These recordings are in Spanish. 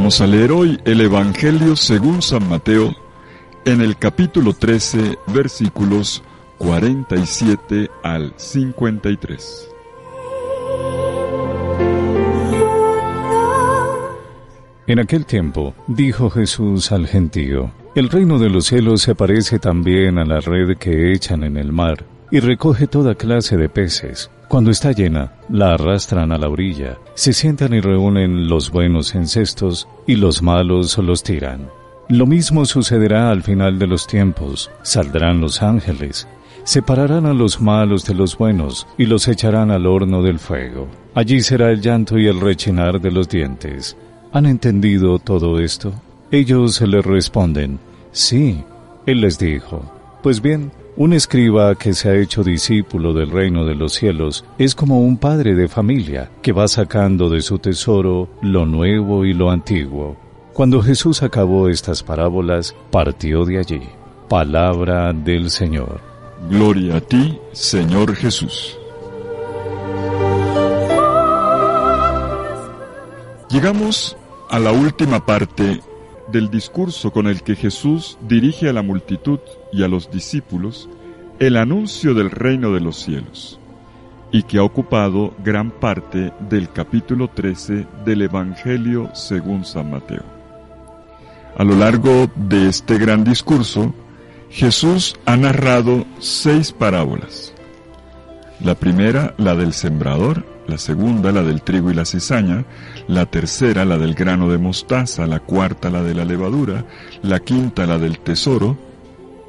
Vamos a leer hoy el Evangelio según San Mateo, en el capítulo 13, versículos 47 al 53. En aquel tiempo, dijo Jesús al gentío: el reino de los cielos se parece también a la red que echan en el mar, y recoge toda clase de peces. Cuando está llena, la arrastran a la orilla, se sientan y reúnen los buenos en cestos, y los malos los tiran. Lo mismo sucederá al final de los tiempos. Saldrán los ángeles, separarán a los malos de los buenos, y los echarán al horno del fuego. Allí será el llanto y el rechinar de los dientes. ¿Han entendido todo esto? Ellos le responden: sí. Él les dijo: pues bien, un escriba que se ha hecho discípulo del reino de los cielos es como un padre de familia que va sacando de su tesoro lo nuevo y lo antiguo. Cuando Jesús acabó estas parábolas, partió de allí. Palabra del Señor. Gloria a ti, Señor Jesús. Llegamos a la última parte del discurso con el que Jesús dirige a la multitud y a los discípulos el anuncio del reino de los cielos, y que ha ocupado gran parte del capítulo 13 del Evangelio según San Mateo. A lo largo de este gran discurso, Jesús ha narrado 6 parábolas. La primera, la del sembrador; la segunda, la del trigo y la cizaña; la tercera, la del grano de mostaza; la cuarta, la de la levadura; la quinta, la del tesoro;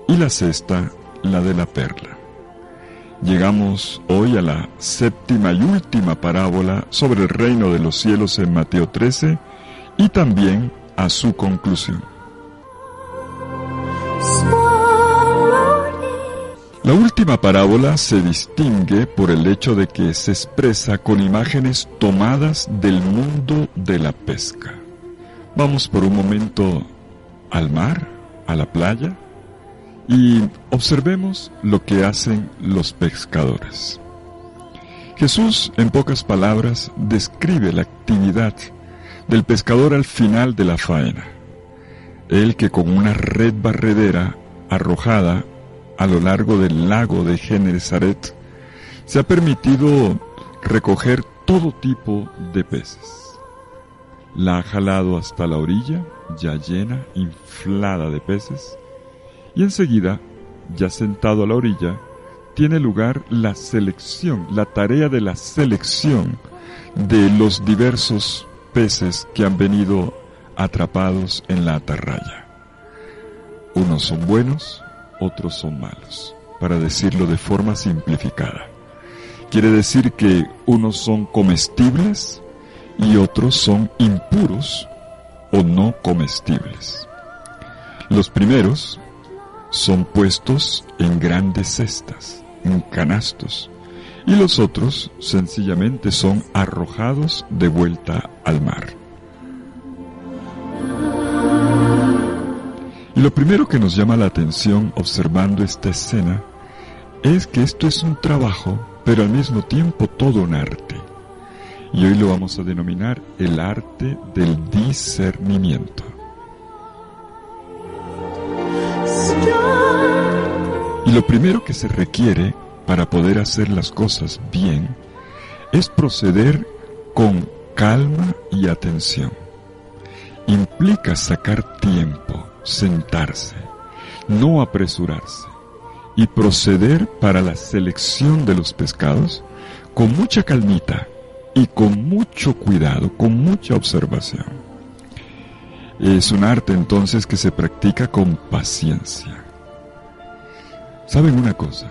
y la sexta, la de la perla. Llegamos hoy a la séptima y última parábola sobre el reino de los cielos en Mateo 13, y también a su conclusión. La última parábola se distingue por el hecho de que se expresa con imágenes tomadas del mundo de la pesca. Vamos por un momento al mar, a la playa, y observemos lo que hacen los pescadores. Jesús, en pocas palabras, describe la actividad del pescador al final de la faena. Él que con una red barredera arrojada a lo largo del lago de Genesaret se ha permitido recoger todo tipo de peces. La ha jalado hasta la orilla, ya llena, inflada de peces, y enseguida, ya sentado a la orilla, tiene lugar la selección, la tarea de la selección de los diversos peces que han venido atrapados en la atarraya. Unos son buenos, otros son malos, para decirlo de forma simplificada. Quiere decir que unos son comestibles y otros son impuros o no comestibles. Los primeros son puestos en grandes cestas, en canastos, y los otros sencillamente son arrojados de vuelta al mar. Y lo primero que nos llama la atención observando esta escena es que esto es un trabajo, pero al mismo tiempo todo un arte. Y hoy lo vamos a denominar el arte del discernimiento. Y lo primero que se requiere para poder hacer las cosas bien es proceder con calma y atención. Implica sacar tiempo, sentarse, no apresurarse, y proceder para la selección de los pescados con mucha calmita y con mucho cuidado, con mucha observación. Es un arte entonces que se practica con paciencia. ¿Saben una cosa?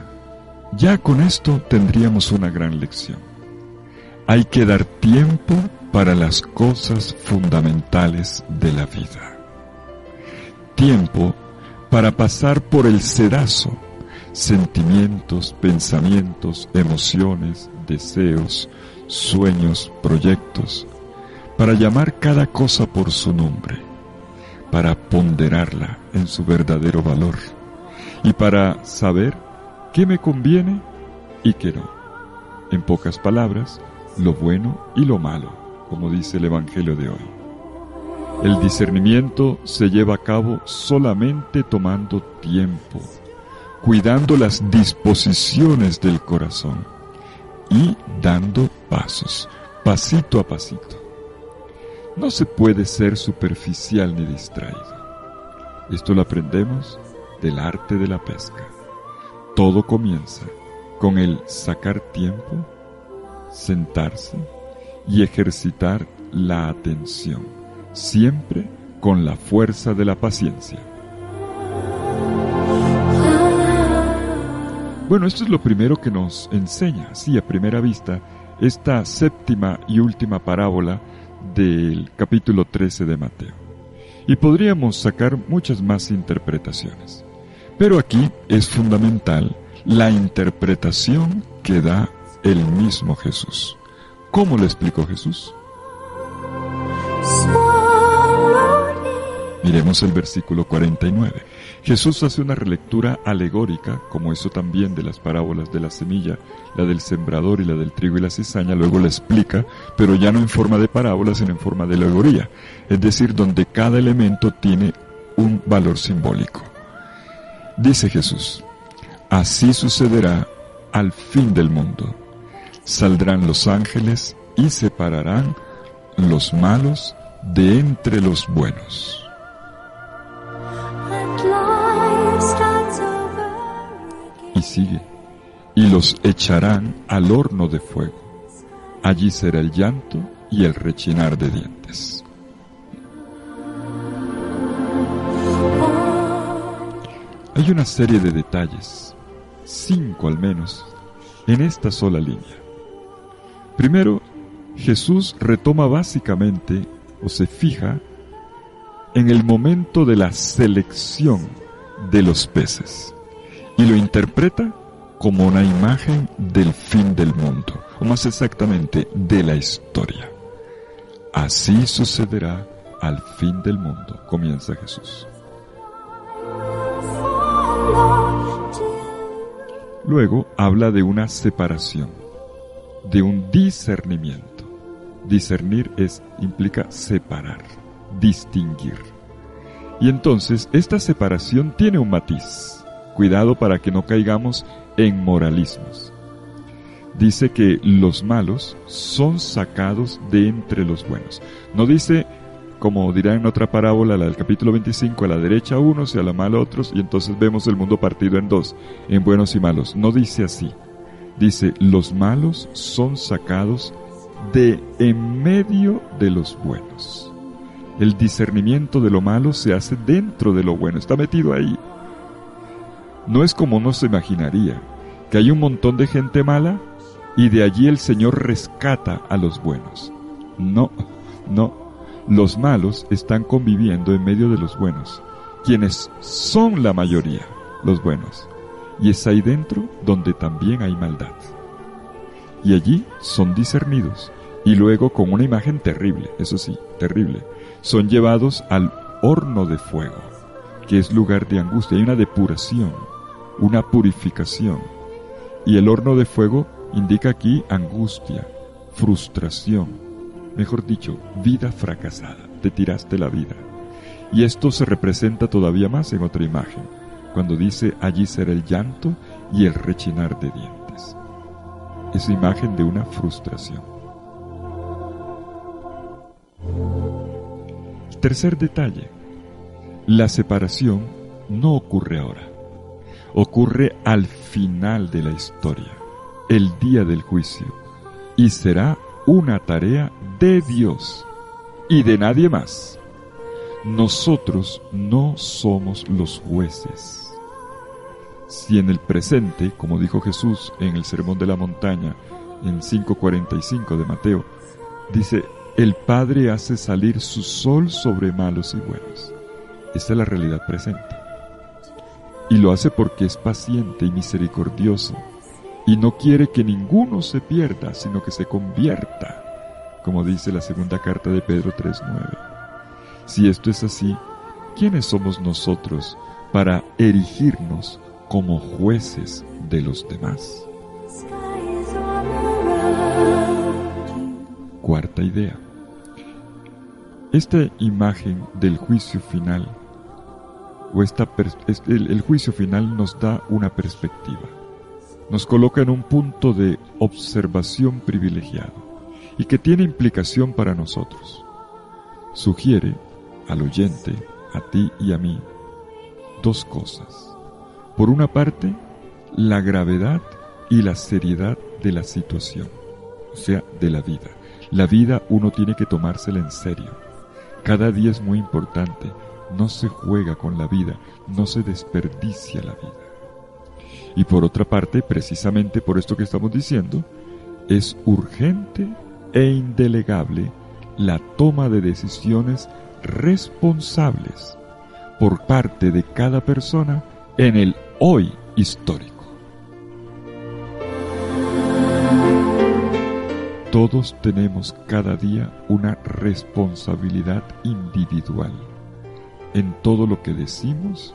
Ya con esto tendríamos una gran lección. Hay que dar tiempo para las cosas fundamentales de la vida. Tiempo para pasar por el sedazo, sentimientos, pensamientos, emociones, deseos, sueños, proyectos, para llamar cada cosa por su nombre, para ponderarla en su verdadero valor y para saber qué me conviene y qué no. En pocas palabras, lo bueno y lo malo, como dice el Evangelio de hoy. El discernimiento se lleva a cabo solamente tomando tiempo, cuidando las disposiciones del corazón y dando pasos, pasito a pasito. No se puede ser superficial ni distraído. Esto lo aprendemos del arte de la pesca. Todo comienza con el sacar tiempo, sentarse y ejercitar la atención, siempre con la fuerza de la paciencia. Bueno, esto es lo primero que nos enseña, así a primera vista, esta séptima y última parábola del capítulo 13 de Mateo. Y podríamos sacar muchas más interpretaciones. Pero aquí es fundamental la interpretación que da el mismo Jesús. ¿Cómo lo explicó Jesús? Miremos el versículo 49. Jesús hace una relectura alegórica, como eso también de las parábolas de la semilla, la del sembrador y la del trigo y la cizaña, luego la explica, pero ya no en forma de parábola, sino en forma de alegoría, es decir, donde cada elemento tiene un valor simbólico. Dice Jesús: así sucederá al fin del mundo. Saldrán los ángeles y separarán los malos de entre los buenos. Y sigue: y los echarán al horno de fuego. Allí será el llanto y el rechinar de dientes. Hay una serie de detalles, 5 al menos, en esta sola línea. Primero, Jesús retoma básicamente, o se fija, en el momento de la selección de los peces, y lo interpreta como una imagen del fin del mundo, o más exactamente, de la historia. Así sucederá al fin del mundo, comienza Jesús. Luego habla de una separación, de un discernimiento. Discernir implica separar, distinguir. Y entonces esta separación tiene un matiz. Cuidado para que no caigamos en moralismos. Dice que los malos son sacados de entre los buenos. No dice, como dirá en otra parábola, la del capítulo 25, a la derecha unos y a la mala otros, y entonces vemos el mundo partido en dos, en buenos y malos. No dice así. Dice, los malos son sacados de en medio de los buenos. El discernimiento de lo malo se hace dentro de lo bueno, está metido ahí. No es como uno se imaginaría, que hay un montón de gente mala y de allí el Señor rescata a los buenos. No. Los malos están conviviendo en medio de los buenos, quienes son la mayoría, los buenos. Y es ahí dentro donde también hay maldad. Y allí son discernidos, y luego con una imagen terrible, eso sí, terrible, son llevados al horno de fuego, que es lugar de angustia. Hay una depuración, una purificación. Y el horno de fuego indica aquí angustia, frustración, mejor dicho, vida fracasada, te tiraste la vida. Y esto se representa todavía más en otra imagen, cuando dice, allí será el llanto y el rechinar de dientes. Es imagen de una frustración. Tercer detalle, la separación no ocurre ahora, ocurre al final de la historia, el día del juicio, y será una tarea de Dios y de nadie más. Nosotros no somos los jueces. Si en el presente, como dijo Jesús en el Sermón de la Montaña, en 5:45 de Mateo, dice, el Padre hace salir su sol sobre malos y buenos. Esta es la realidad presente. Y lo hace porque es paciente y misericordioso, y no quiere que ninguno se pierda, sino que se convierta, como dice la segunda carta de Pedro 3:9. Si esto es así, ¿quiénes somos nosotros para erigirnos como jueces de los demás? Cuarta idea. Esta imagen del juicio final, el juicio final nos da una perspectiva, nos coloca en un punto de observación privilegiado y que tiene implicación para nosotros. Sugiere al oyente, a ti y a mí, dos cosas. Por una parte, la gravedad y la seriedad de la situación, o sea, de la vida. La vida uno tiene que tomársela en serio. Cada día es muy importante. No se juega con la vida, no se desperdicia la vida. Y por otra parte, precisamente por esto que estamos diciendo, es urgente e indelegable la toma de decisiones responsables por parte de cada persona en el hoy histórico. Todos tenemos cada día una responsabilidad individual en todo lo que decimos,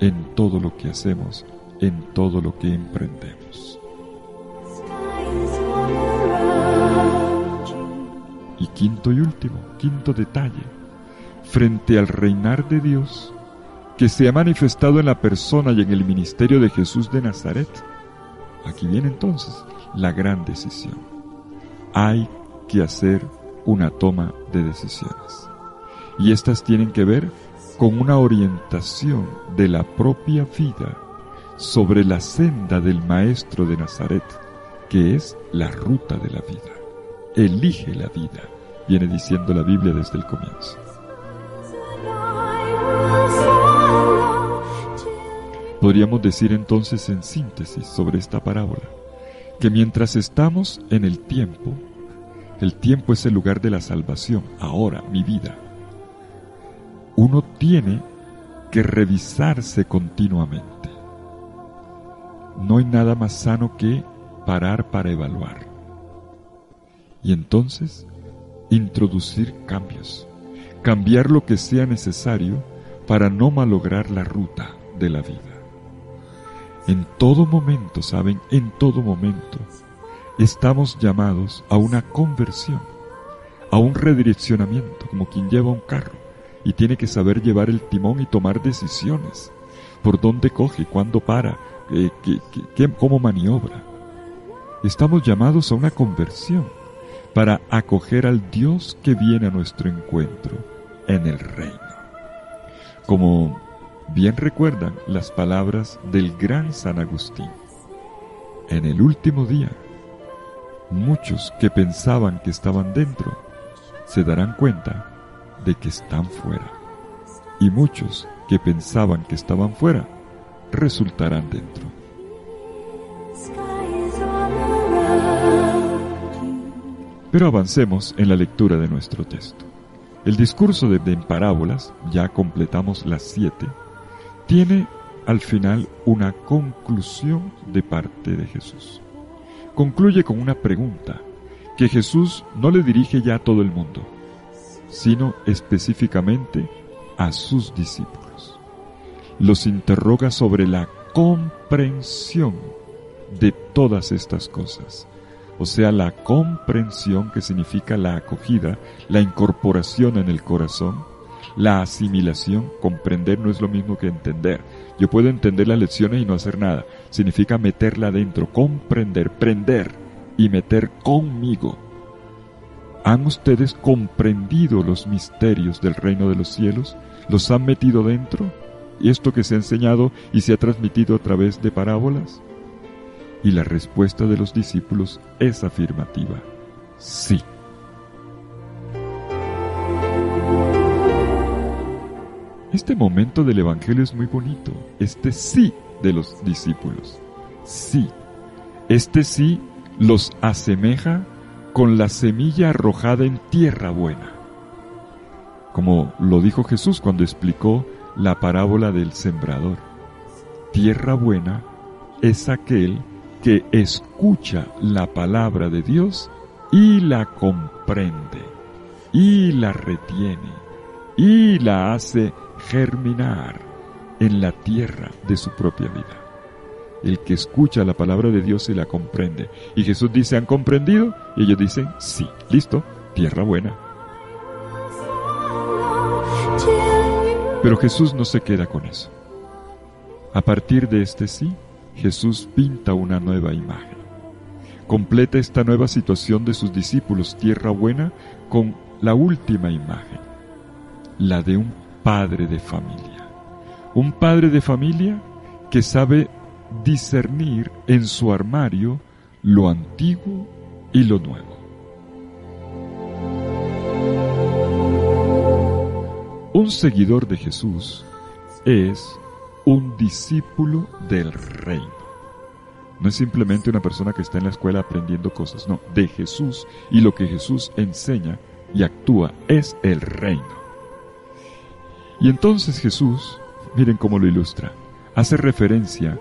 en todo lo que hacemos, en todo lo que emprendemos. Y quinto y último, quinto detalle, frente al reinar de Dios, que se ha manifestado en la persona y en el ministerio de Jesús de Nazaret, aquí viene entonces la gran decisión. Hay que hacer una toma de decisiones. Y estas tienen que ver con una orientación de la propia vida sobre la senda del Maestro de Nazaret, que es la ruta de la vida. Elige la vida, viene diciendo la Biblia desde el comienzo. Podríamos decir entonces en síntesis sobre esta parábola, que mientras estamos en el tiempo es el lugar de la salvación, ahora, mi vida. Uno tiene que revisarse continuamente. No hay nada más sano que parar para evaluar. Y entonces, introducir cambios. Cambiar lo que sea necesario para no malograr la ruta de la vida. En todo momento, ¿saben? En todo momento, estamos llamados a una conversión, a un redireccionamiento, como quien lleva un carro y tiene que saber llevar el timón y tomar decisiones. Por dónde coge, cuándo para, cómo maniobra. Estamos llamados a una conversión para acoger al Dios que viene a nuestro encuentro en el reino. Como bien recuerdan las palabras del gran San Agustín, en el último día, muchos que pensaban que estaban dentro se darán cuenta de que están fuera, y muchos que pensaban que estaban fuera resultarán dentro. Pero avancemos en la lectura de nuestro texto. El discurso de parábolas, ya completamos las 7, tiene al final una conclusión de parte de Jesús. Concluye con una pregunta que Jesús no le dirige ya a todo el mundo, sino específicamente a sus discípulos. Los interroga sobre la comprensión de todas estas cosas, o sea, la comprensión, que significa la acogida, la incorporación en el corazón, la asimilación. Comprender no es lo mismo que entender. Yo puedo entender las lecciones y no hacer nada. Significa meterla adentro, comprender, prender y meter conmigo. ¿Han ustedes comprendido los misterios del reino de los cielos? ¿Los han metido dentro? ¿Y esto que se ha enseñado y se ha transmitido a través de parábolas? Y la respuesta de los discípulos es afirmativa: sí. Este momento del Evangelio es muy bonito, este sí de los discípulos. Sí. Este sí los asemeja con la semilla arrojada en tierra buena. Como lo dijo Jesús cuando explicó la parábola del sembrador. Tierra buena es aquel que escucha la palabra de Dios y la comprende, y la retiene, y la hace germinar en la tierra de su propia vida. El que escucha la palabra de Dios y la comprende. Y Jesús dice: ¿han comprendido? Y ellos dicen: sí. Listo, tierra buena. Pero Jesús no se queda con eso. A partir de este sí, Jesús pinta una nueva imagen. Completa esta nueva situación de sus discípulos, tierra buena, con la última imagen, la de un padre de familia. Un padre de familia que sabe discernir en su armario lo antiguo y lo nuevo. Un seguidor de Jesús es un discípulo del reino. No es simplemente una persona que está en la escuela aprendiendo cosas, no, de Jesús, y lo que Jesús enseña y actúa es el reino. Y entonces Jesús, miren cómo lo ilustra, hace referencia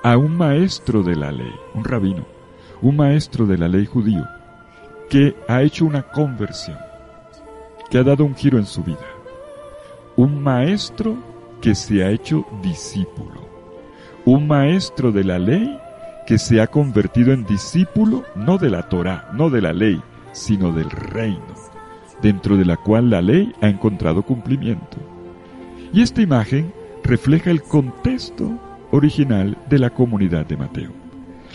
a un maestro de la ley, un rabino, un maestro de la ley judío, que ha hecho una conversión, que ha dado un giro en su vida. Un maestro que se ha hecho discípulo. Un maestro de la ley que se ha convertido en discípulo no de la Torá, no de la ley, sino del reino, dentro de la cual la ley ha encontrado cumplimiento. Y esta imagen refleja el contexto original de la comunidad de Mateo.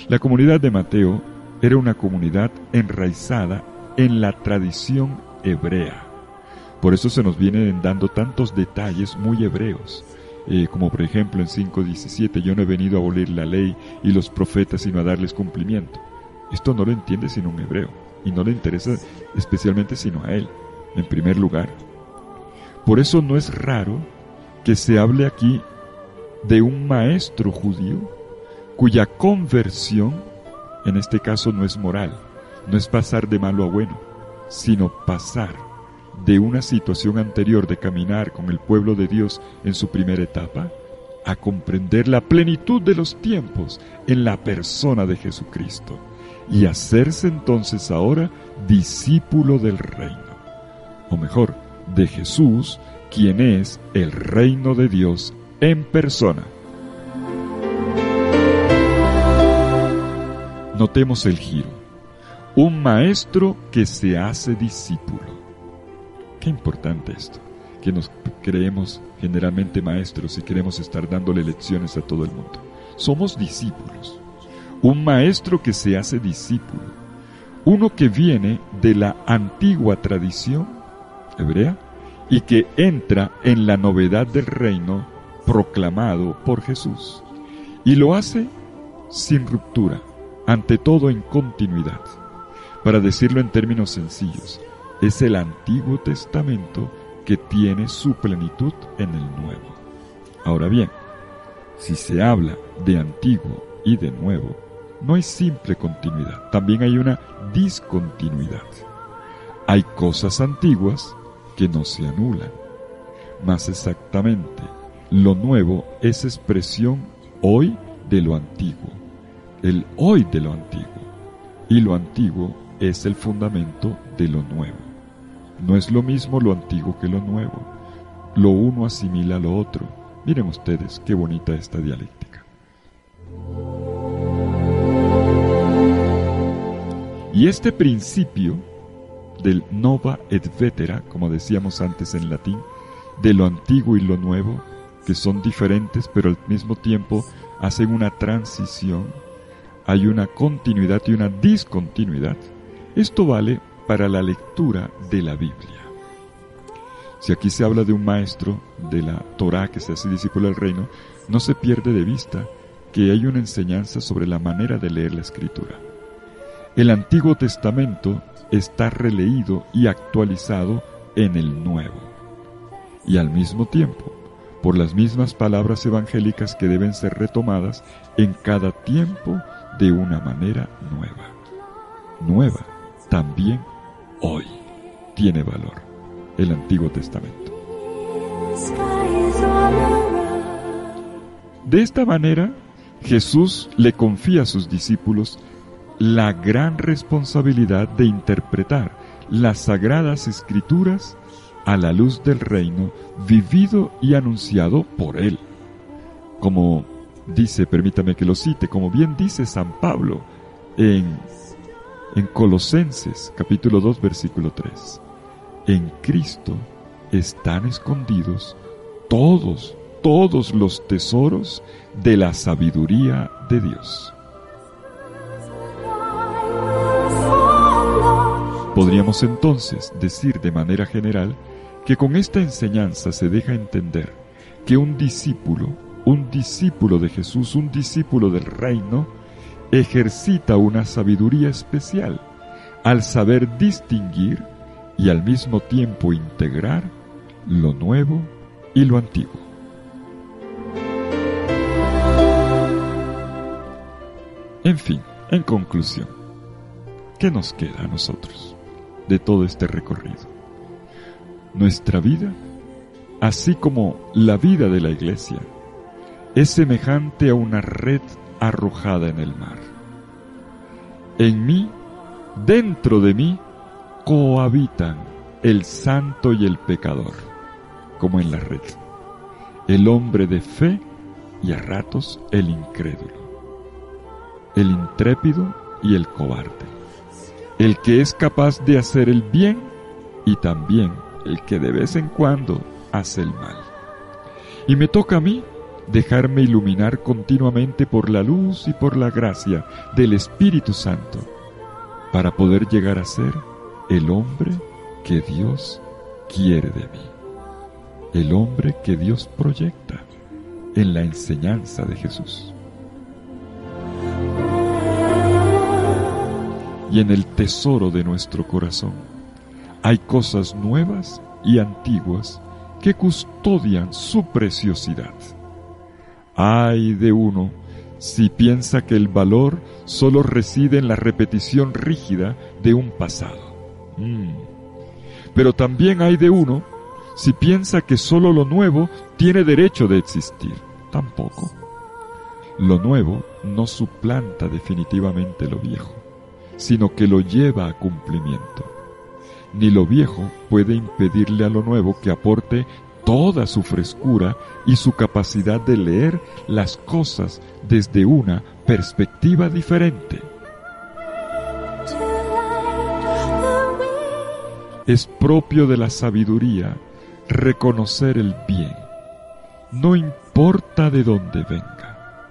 La comunidad de Mateo era una comunidad enraizada en la tradición hebrea. Por eso se nos vienen dando tantos detalles muy hebreos, como por ejemplo en 5:17, yo no he venido a abolir la ley y los profetas sino a darles cumplimiento. Esto no lo entiende sino un hebreo, y no le interesa especialmente sino a él, en primer lugar. Por eso no es raro que se hable aquí de un maestro judío cuya conversión, en este caso no es moral, no es pasar de malo a bueno, sino pasar de una situación anterior de caminar con el pueblo de Dios en su primera etapa, a comprender la plenitud de los tiempos en la persona de Jesucristo, y hacerse entonces ahora discípulo del reino, o mejor, de Jesús, quien es el reino de Dios en persona. Notemos el giro. Un maestro que se hace discípulo. Qué importante esto, que nos creemos generalmente maestros y queremos estar dándole lecciones a todo el mundo. Somos discípulos. Un maestro que se hace discípulo. Uno que viene de la antigua tradición hebrea y que entra en la novedad del reino proclamado por Jesús. Y lo hace sin ruptura, ante todo en continuidad. Para decirlo en términos sencillos, es el Antiguo Testamento que tiene su plenitud en el Nuevo. Ahora bien, si se habla de antiguo y de nuevo, no hay simple continuidad, también hay una discontinuidad. Hay cosas antiguas que no se anulan. Más exactamente, lo nuevo es expresión hoy de lo antiguo, el hoy de lo antiguo, y lo antiguo es el fundamento de lo nuevo. No es lo mismo lo antiguo que lo nuevo. Lo uno asimila a lo otro. Miren ustedes qué bonita esta dialéctica. Y este principio del nova et vetera, como decíamos antes en latín, de lo antiguo y lo nuevo, que son diferentes pero al mismo tiempo hacen una transición, hay una continuidad y una discontinuidad. Esto vale para la lectura de la Biblia. Si aquí se habla de un maestro de la Torá que se hace discípulo del reino, no se pierde de vista que hay una enseñanza sobre la manera de leer la Escritura. El Antiguo Testamento está releído y actualizado en el Nuevo, y al mismo tiempo, por las mismas palabras evangélicas que deben ser retomadas en cada tiempo de una manera nueva. Nueva también hoy tiene valor el Antiguo Testamento. De esta manera, Jesús le confía a sus discípulos la gran responsabilidad de interpretar las Sagradas Escrituras a la luz del reino vivido y anunciado por Él. Como dice, permítame que lo cite, como bien dice San Pablo en Colosenses, capítulo 2, versículo 3. En Cristo están escondidos todos los tesoros de la sabiduría de Dios. Podríamos entonces decir de manera general que con esta enseñanza se deja entender que un discípulo de Jesús, un discípulo del reino, ejercita una sabiduría especial al saber distinguir y al mismo tiempo integrar lo nuevo y lo antiguo. En fin, en conclusión, ¿qué nos queda a nosotros de todo este recorrido? Nuestra vida, así como la vida de la Iglesia, es semejante a una red arrojada en el mar. En mí, dentro de mí, cohabitan el santo y el pecador, como en la red, el hombre de fe y a ratos el incrédulo, el intrépido y el cobarde, el que es capaz de hacer el bien y también el que de vez en cuando hace el mal. Y me toca a mí dejarme iluminar continuamente por la luz y por la gracia del Espíritu Santo para poder llegar a ser el hombre que Dios quiere de mí, el hombre que Dios proyecta en la enseñanza de Jesús. Y en el tesoro de nuestro corazón hay cosas nuevas y antiguas que custodian su preciosidad. Ay de uno si piensa que el valor solo reside en la repetición rígida de un pasado. Pero también hay de uno si piensa que solo lo nuevo tiene derecho de existir. Tampoco. Lo nuevo no suplanta definitivamente lo viejo, sino que lo lleva a cumplimiento. Ni lo viejo puede impedirle a lo nuevo que aporte toda su frescura y su capacidad de leer las cosas desde una perspectiva diferente. Es propio de la sabiduría reconocer el bien, no importa de dónde venga,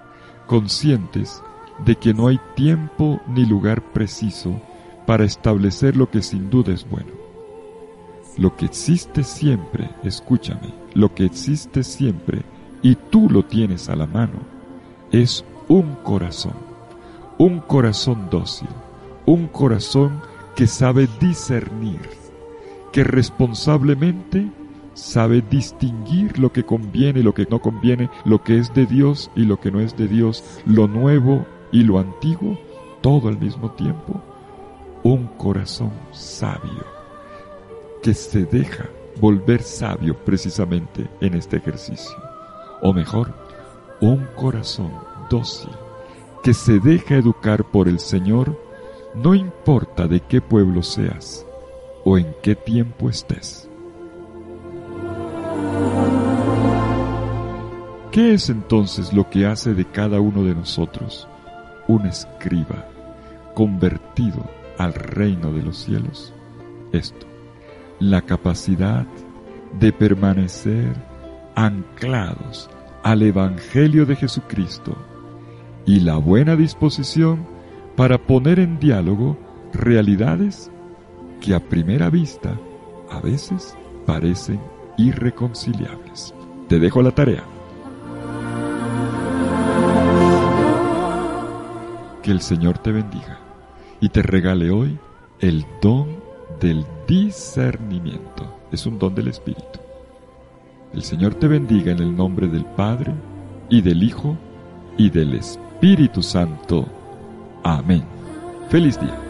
conscientes de que no hay tiempo ni lugar preciso para establecer lo que sin duda es bueno. Lo que existe siempre, escúchame, lo que existe siempre, y tú lo tienes a la mano, es un corazón dócil, un corazón que sabe discernir, que responsablemente sabe distinguir lo que conviene y lo que no conviene, lo que es de Dios y lo que no es de Dios, lo nuevo y lo antiguo, todo al mismo tiempo. Un corazón sabio, que se deja volver sabio precisamente en este ejercicio. O mejor, un corazón dócil, que se deja educar por el Señor, no importa de qué pueblo seas o en qué tiempo estés. ¿Qué es entonces lo que hace de cada uno de nosotros un escriba convertido al reino de los cielos? Esto, la capacidad de permanecer anclados al Evangelio de Jesucristo y la buena disposición para poner en diálogo realidades que a primera vista a veces parecen irreconciliables. Te dejo la tarea. Que el Señor te bendiga y te regale hoy el don del discernimiento. Es un don del Espíritu. El Señor te bendiga en el nombre del Padre, y del Hijo, y del Espíritu Santo. Amén. Feliz día.